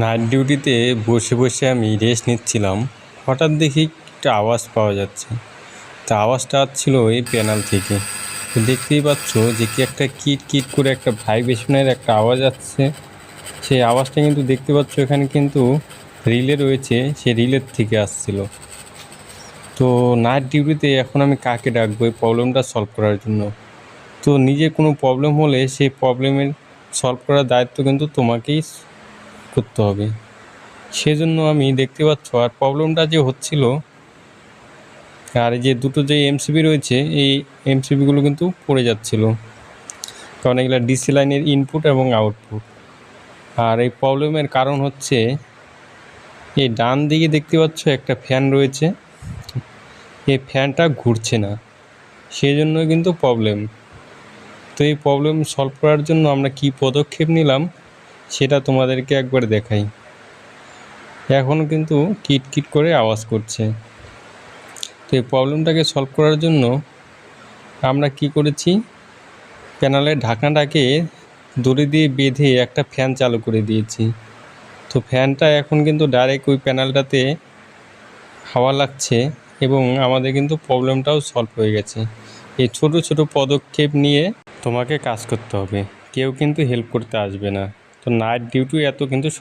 Night ডিউটিতে বসে বসে আমি রেস্ট নিচ্ছিলাম। হঠাৎ দেখি একটা আওয়াজ পাওয়া যাচ্ছে। তা আওয়াজটা আসছিল এই প্যানেল থেকে। তো দেখতেই পাচ্ছ যে কি একটা কিট কিট করে একটা ভাইব্রেশনের একটা আওয়াজ আসছে। সেই আওয়াজটা কিন্তু দেখতে পাচ্ছ এখানে কিন্তু রিলে রয়েছে, সেই রিলের থেকে আসছিল। তো নাইট ডিউটিতে এখন আমি কাকে ডাকবো এই প্রবলেমটা সলভ করার জন্য? তো নিজের কোনো প্রবলেম হলে সেই প্রবলেমের সলভ করার দায়িত্ব কিন্তু তোমাকেই করতে হবে। সেজন্য আমি দেখতে পাচ্ছ আর প্রবলেমটা যে হচ্ছিল, আর এই যে দুটো যে এমসিবি রয়েছে এই এমসিবিগুলো কিন্তু পড়ে যাচ্ছিল, কারণ এগুলো ডিসি লাইনের ইনপুট এবং আউটপুট। আর এই প্রবলেমের কারণ হচ্ছে এই ডান দিকে দেখতে পাচ্ছ একটা ফ্যান রয়েছে, এই ফ্যানটা ঘুরছে না, সেই জন্য কিন্তু প্রবলেম। তো এই প্রবলেম সলভ করার জন্য আমরা কি পদক্ষেপ নিলাম সেটা তোমাদেরকে একবার দেখাই। এখনও কিন্তু কিট কিট করে আওয়াজ করছে। তো এই প্রবলেমটাকে সলভ করার জন্য আমরা কি করেছি, প্যানেলের ঢাকনাটাকে দড়ি দিয়ে বেঁধে একটা ফ্যান চালু করে দিয়েছি। তো ফ্যানটা এখন কিন্তু ডাইরেক্ট ওই প্যানেলটাতে হাওয়া লাগছে এবং আমাদের কিন্তু প্রবলেমটাও সলভ হয়ে গেছে। এই ছোট ছোট পদক্ষেপ নিয়ে তোমাকে কাজ করতে হবে, কেউ কিন্তু হেল্প করতে আসবে না। তো নাইট ডিউটি এত কিন্তু